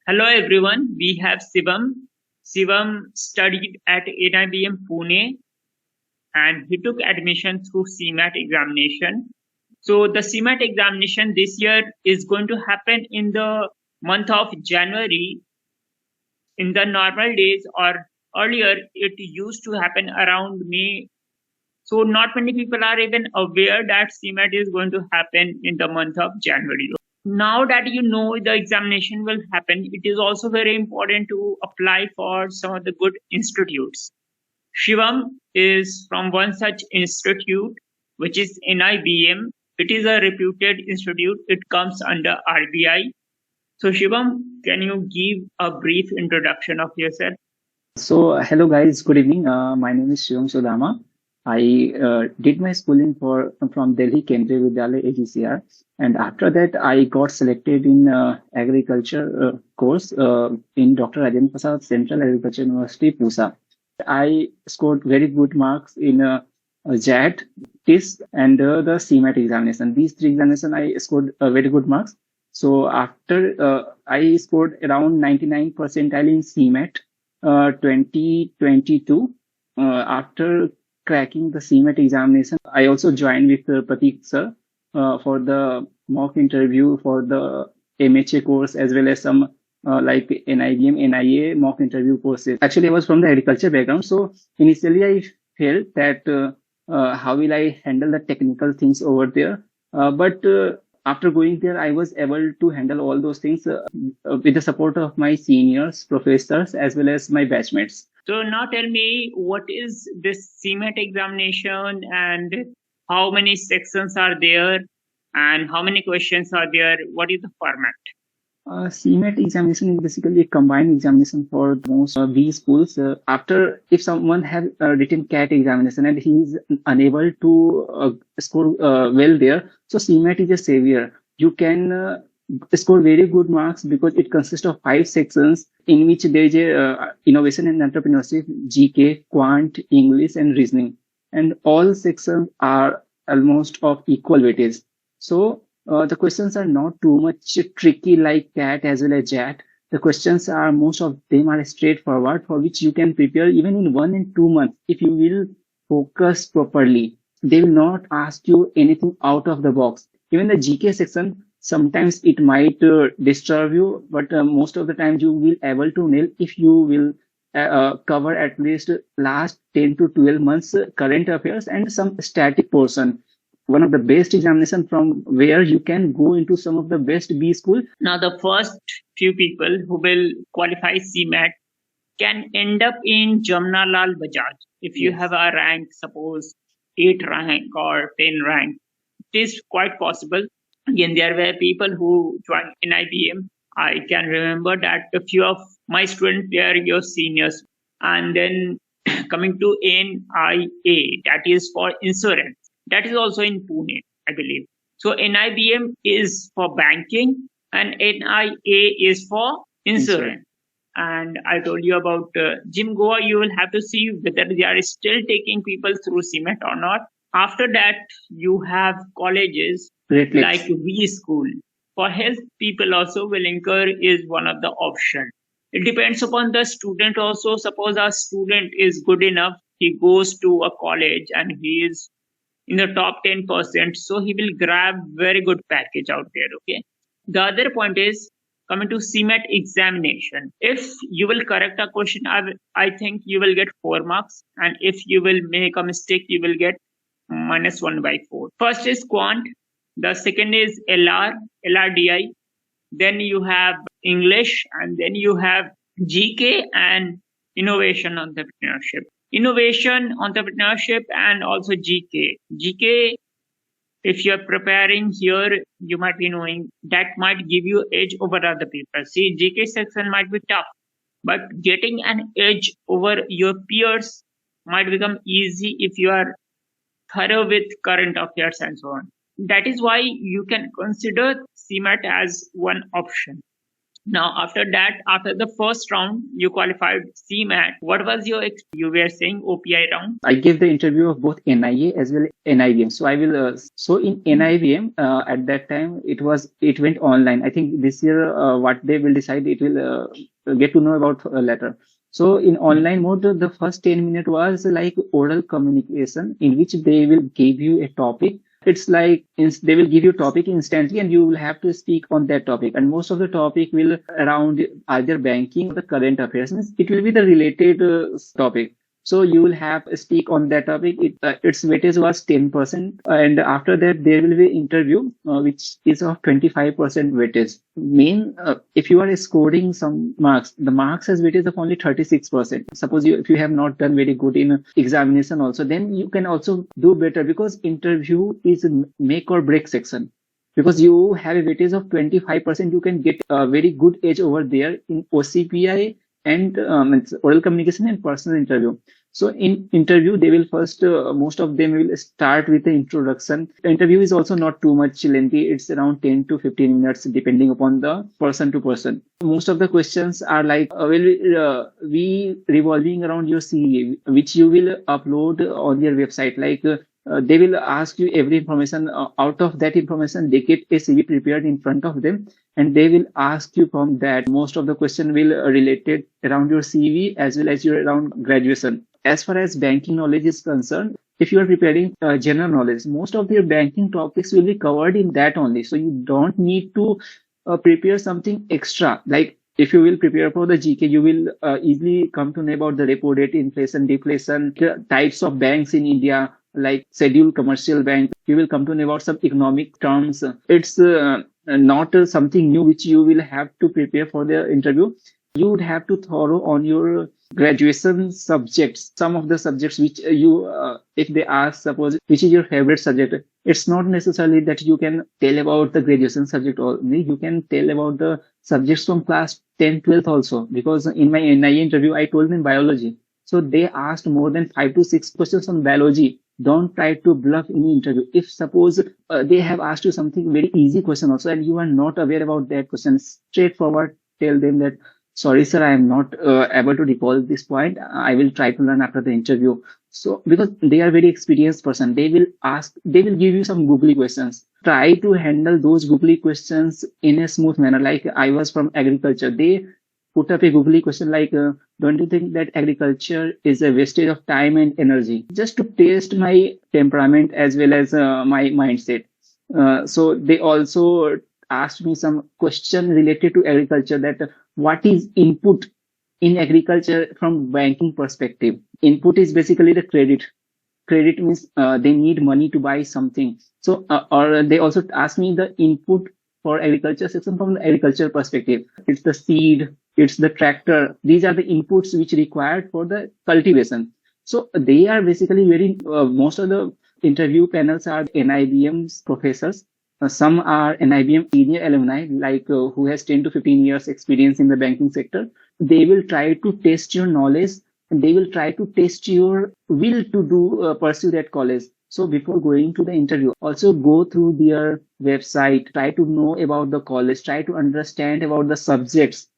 Hello everyone, we have Shivam. Shivam studied at NIBM Pune and he took admission through CMAT examination. So the CMAT examination this year is going to happen in the month of January in the normal days, or earlier it used to happen around May. So not many people are even aware that CMAT is going to happen in the month of January. Now that you know the examination will happen, it is also very important to apply for some of the good institutes. Shivam is from one such institute, which is NIBM. It is a reputed institute. It comes under RBI. So Shivam, can you give a brief introduction of yourself? So, hello guys, good evening. My name is Shivam Sudama. I did my schooling from Delhi Kendriya Vidyalaya AGCR, and after that I got selected in agriculture course in Dr. Rajendra Prasad Central Agriculture University, Pusa. I scored very good marks in JAT, TIS, and the CMAT examination. These three examinations I scored very good marks. So after I scored around 99 percentile in CMAT 2022. After cracking the CMAT examination, I also joined with Pratik sir for the mock interview for the MHA course as well as some like NIBM, NIA mock interview courses. Actually, I was from the agriculture background, so initially I felt that how will I handle the technical things over there. But after going there, I was able to handle all those things with the support of my seniors, professors, as well as my batchmates. So now tell me, what is this CMAT examination and how many sections are there and how many questions are there? What is the format? CMAT examination is basically a combined examination for most B schools. After, if someone have written CAT examination and he is unable to score well there, so CMAT is a savior. You can score very good marks because it consists of 5 sections in which there is a innovation and entrepreneurship, GK, Quant, English, and reasoning, and all sections are almost of equal weightage. So the questions are not too much tricky like CAT as well as JAT. The questions are, most of them are straightforward, for which you can prepare even in 1 and 2 months if you will focus properly. They will not ask you anything out of the box. Even the GK section, sometimes it might disturb you, but most of the time you will able to nail if you will cover at least last 10 to 12 months current affairs and some static portion. One of the best examination from where you can go into some of the best B school. Now, the first few people who will qualify CMAT can end up in Jamnalal Bajaj. If you have a rank, suppose 8 rank or 10 rank, it is quite possible. Again, there were people who joined NIBM. I can remember that a few of my students were your seniors. And then coming to NIA, that is for insurance. That is also in Pune, I believe. So NIBM is for banking and NIA is for insurance. And I told you about Jim Goa. You will have to see whether they are still taking people through CMAT or not. After that, you have colleges like V School. For health people also, Willinker is one of the options. It depends upon the student also. Suppose a student is good enough, he goes to a college and he is in the top 10%, so he will grab very good package out there. Okay. The other point is coming to CMAT examination. If you will correct a question, I think you will get 4 marks, and if you will make a mistake, you will get -1/4. First is quant, the second is LRDI, then you have English, and then you have GK and innovation entrepreneurship. Innovation, entrepreneurship, and also GK. GK, if you're preparing here, you might be knowing that might give you edge over other people. See, GK section might be tough, but getting an edge over your peers might become easy if you are thorough with current affairs and so on. That is why you can consider CMAT as one option. Now, after that, after the first round, you qualified CMAT. What was your you were saying OPI round? I gave the interview of both NIA as well as NIBM. So I will. So in NIBM, at that time it went online. I think this year what they will decide, it will get to know about later. So in online mode, the first 10 minutes was like oral communication, in which they will give you a topic. It's like they will give you a topic instantly, and you will have to speak on that topic. And most of the topic will around either banking or the current affairs. It will be the related topic. So you will have to speak on that topic. Its weightage was 10%. And after that, there will be interview, which is of 25% weightage. If you are scoring some marks, the marks has weightage of only 36%. Suppose if you have not done very good in examination also, then you can also do better, because interview is a make or break section. Because you have a weightage of 25%, you can get a very good edge over there in OCPI and it's oral communication and personal interview. So in interview, they will first, most of them will start with the introduction. The interview is also not too much lengthy. It's around 10 to 15 minutes, depending upon the person to person. Most of the questions are like, we revolving around your CV, which you will upload on your website. Like, they will ask you every information. Out of that information, they get a CV prepared in front of them, and they will ask you from that. Most of the question will related around your CV as well as your around graduation. As far as banking knowledge is concerned, if you are preparing general knowledge, most of your banking topics will be covered in that only. So you don't need to prepare something extra. Like if you will prepare for the GK, you will easily come to know about the repo rate, inflation, deflation, types of banks in India, like scheduled commercial bank. You will come to know about some economic terms. It's not something new which you will have to prepare for the interview. You would have to thorough on your graduation subjects. Some of the subjects which if they ask, suppose, which is your favorite subject, it's not necessarily that you can tell about the graduation subject only. You can tell about the subjects from class 10, 12th also. Because in my NIE interview, I told them biology. So they asked more than 5 to 6 questions on biology. Don't try to bluff in the interview. If suppose they have asked you something very easy question also, and you are not aware about that question, straightforward tell them that, sorry sir, I am not able to recall this point. I will try to learn after the interview. So because they are very experienced person, they will give you some googly questions. Try to handle those googly questions in a smooth manner. Like I was from agriculture, they put up a googly question like, don't you think that agriculture is a wastage of time and energy? Just to test my temperament as well as my mindset. So they also asked me some question related to agriculture, that what is input in agriculture from banking perspective. Input is basically the credit. Credit means they need money to buy something. So or they also asked me the input for agriculture section from the agriculture perspective. It's the seed, it's the tractor. These are the inputs which required for the cultivation. So they are basically very, most of the interview panels are NIBM's professors. Some are NIBM senior alumni, like who has 10 to 15 years experience in the banking sector. They will try to test your knowledge, and they will try to test your will to do pursue that college. So before going to the interview, also go through their website, try to know about the college, try to understand about the subjects.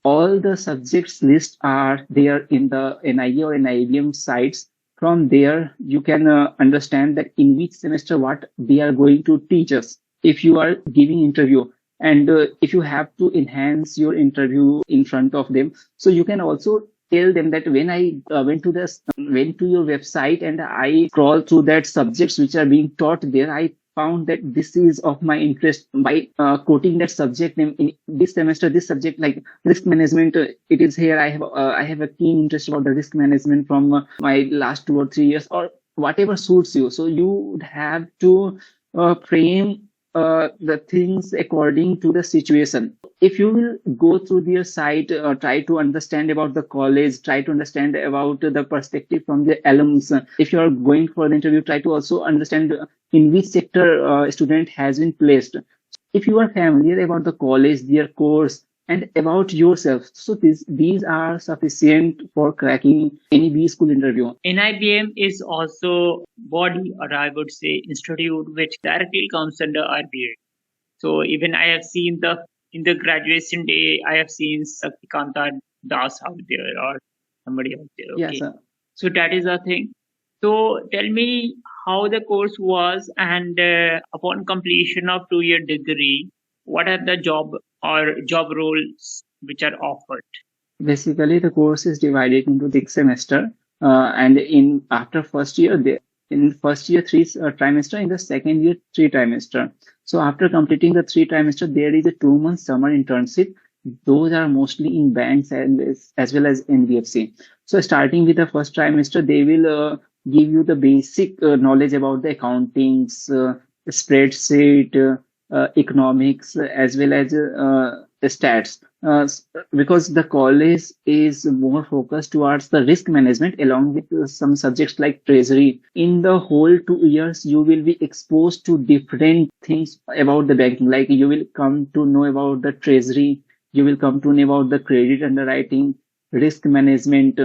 All the subjects list are there in the NIE or NIBM sites. From there, you can understand that in which semester what they are going to teach us. If you are giving interview, and if you have to enhance your interview in front of them, so you can also tell them that when I went to your website and I scroll through that subjects which are being taught there, I found that this is of my interest. By quoting that subject name in this semester, this subject like risk management, it is here. I have a keen interest about the risk management from my last 2 or 3 years, or whatever suits you. So you would have to frame the things according to the situation. If you will go through their site, try to understand about the college, try to understand about the perspective from the alums. If you are going for the interview, try to also understand in which sector student has been placed. If you are familiar about the college, their course, and about yourself, so these are sufficient for cracking any B school interview. NIBM is also body, or I would say institute, which directly comes under RBI. So even I have seen the in the graduation day, I have seen Saktikanta Das out there or somebody out there. Yeah, Okay. sir. So that is the thing. So tell me how the course was, and upon completion of 2 year degree, what are the job or job roles which are offered? Basically, the course is divided into 6 semester, and in after first year, in first year trimester, in the second year 3 trimester. So after completing the 3 trimester, there is a 2 month summer internship. Those are mostly in banks and as well as NBFC. So starting with the first trimester, they will give you the basic knowledge about the accountings, spreadsheet, economics, as well as stats. Because the college is more focused towards the risk management along with some subjects like treasury. In the whole 2 years, you will be exposed to different things about the banking. Like you will come to know about the treasury, you will come to know about the credit underwriting, risk management,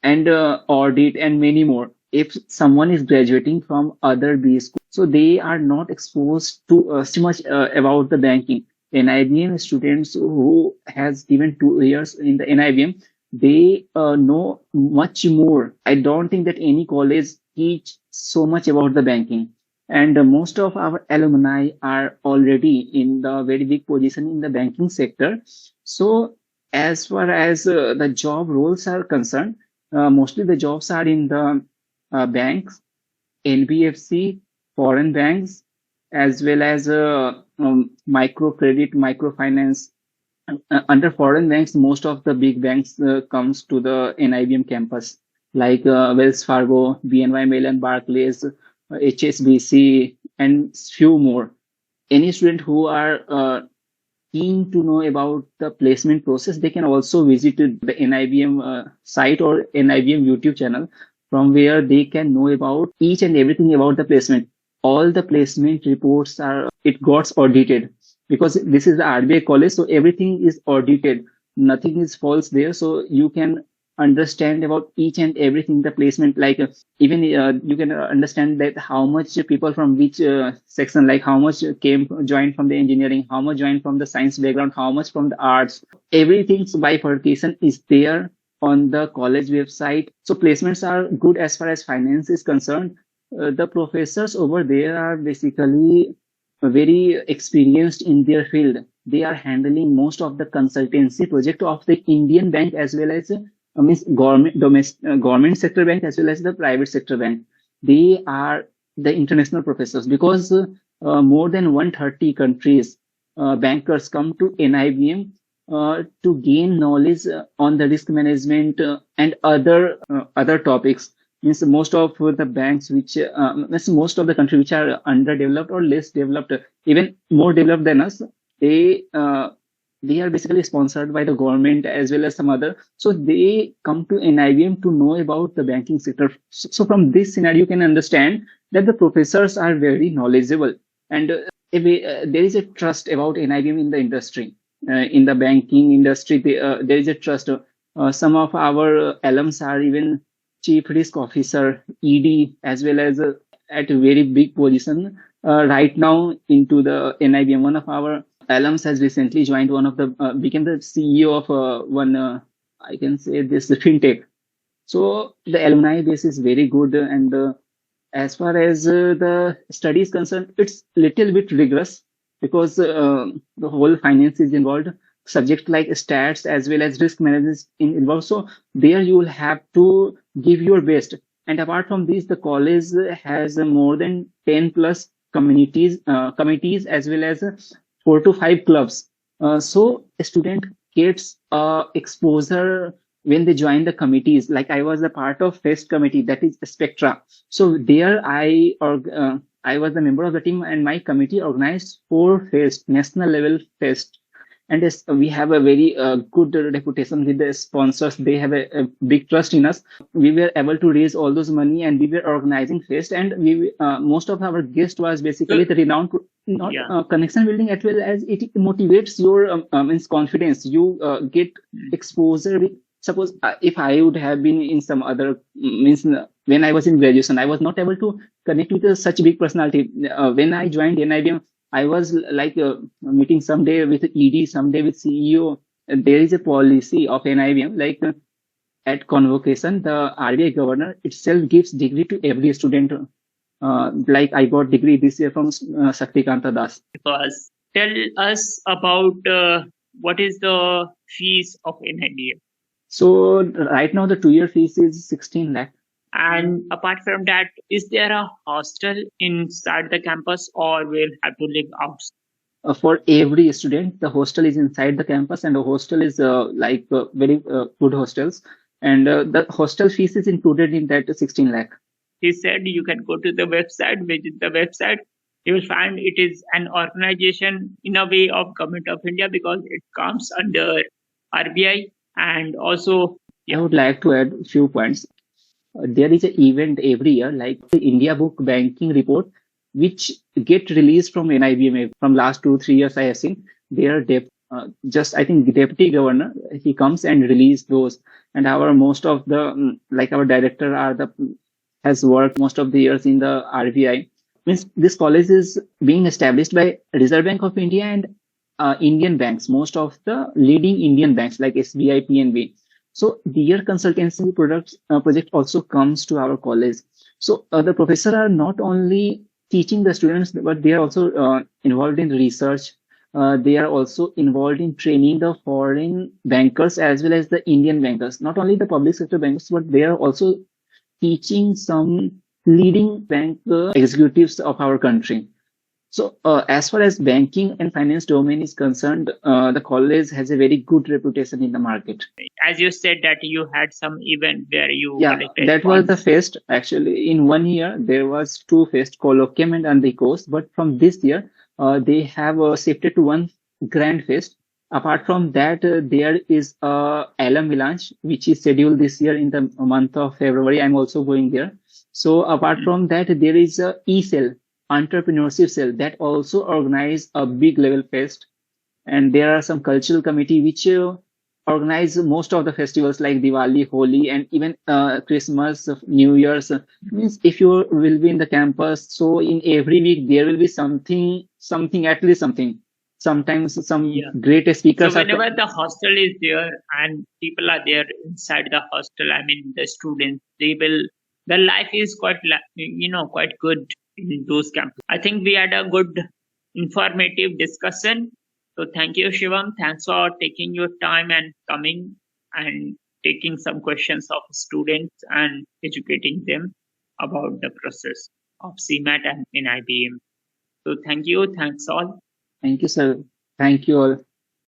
and audit, and many more. If someone is graduating from other B school, so they are not exposed to too much about the banking. NIBM students who has given 2 years in the NIBM, they know much more. I don't think that any college teach so much about the banking. And most of our alumni are already in the very big position in the banking sector. So as far as the job roles are concerned, mostly the jobs are in the banks, NBFC, foreign banks, as well as microcredit, microfinance. Under foreign banks, most of the big banks comes to the NIBM campus, like Wells Fargo, BNY Mellon, Barclays, HSBC, and few more. Any student who are keen to know about the placement process, they can also visit the NIBM site or NIBM YouTube channel, from where they can know about each and everything about the placement. All the placement reports are, it got audited, because this is the RBI college, so everything is audited. Nothing is false there. So you can understand about each and everything, the placement, like even you can understand that how much people from which section, like how much joined from the engineering, how much joined from the science background, how much from the arts. Everything's bifurcation is there on the college website. So placements are good as far as finance is concerned. The professors over there are basically very experienced in their field. They are handling most of the consultancy project of the Indian bank, as well as means government sector bank, as well as the private sector bank. They are the international professors, because more than 130 countries bankers come to NIBM to gain knowledge on the risk management and other topics. Means most of the banks which means most of the countries which are underdeveloped or less developed, even more developed than us, they they are basically sponsored by the government as well as some other. So they come to NIBM to know about the banking sector. So from this scenario, you can understand that the professors are very knowledgeable, and there is a trust about NIBM in the industry, in the banking industry. There is a trust. Some of our alums are even chief risk officer, ED, as well as at a very big position right now into the NIBM. One of our alums has recently joined one of the became the CEO of one I can say this fintech. So the alumni base is very good, and as far as the study is concerned, it's little bit rigorous, because the whole finance is involved. Subject like stats as well as risk management involved. So there you will have to give your best. And apart from this, the college has more than 10 plus committees, as well as 4 to 5 clubs. So a student gets exposure when they join the committees. Like I was a part of FEST committee, that is Spectra. So there I was the member of the team, and my committee organized 4 FEST, national level FEST. And yes, we have a very good reputation with the sponsors. They have a big trust in us. We were able to raise all those money, and we were organizing fest. And we most of our guest was basically the renowned, not connection building, as well as it motivates your means confidence. You get exposure with. Suppose if I would have been in some other means when I was in graduation, I was not able to connect with such big personality. When I joined NIBM, I was like meeting someday with ED, someday with CEO. There is a policy of NIBM, like at convocation, the RBI governor itself gives degree to every student. Like I got degree this year from Shaktikanta Das. Because tell us about what is the fees of NIBM. So right now the 2-year fees is 16 lakh. And apart from that, is there a hostel inside the campus or will have to live outside? For every student, the hostel is inside the campus, and the hostel is like very good hostels. And the hostel fees is included in that 16 lakh. He said you can go to the website, visit the website. You will find it is an organization in a way of Government of India because it comes under RBI. And also, I would like to add a few points. There is an event every year, like the India Book Banking Report, which get released from NIBM from last 2-3 years. I have seen their just I think deputy governor, he comes and release those, and our most of the like our director are the has worked most of the years in the RBI. Means this college is being established by Reserve Bank of India and Indian banks, most of the leading Indian banks like SBI, PNB. So their consultancy project also comes to our college. So the professors are not only teaching the students, but they are also involved in research. They are also involved in training the foreign bankers as well as the Indian bankers. Not only the public sector bankers, but they are also teaching some leading bank executives of our country. So, as far as banking and finance domain is concerned, the college has a very good reputation in the market. As you said that you had some event where you that was the fest. Actually, in 1 year there was 2 fest, colloquium and the course. But from this year, they have shifted to one grand fest. Apart from that, there is a alum launch which is scheduled this year in the month of February. I'm also going there. So apart from that, there is a e-cell, entrepreneurship cell, that also organize a big level fest. And there are some cultural committee which organize most of the festivals like Diwali, Holi, and even Christmas, New Year's. Means if you will be in the campus, so in every week there will be something, at least something. Sometimes some great speakers. So whenever the hostel is there and people are there inside the hostel, I mean the students, the life is quite good in those campuses. I think we had a good informative discussion. So thank you, Shivam. Thanks for taking your time and coming and taking some questions of students and educating them about the process of CMAT and NIBM. So thank you. Thanks all. Thank you, sir. Thank you all.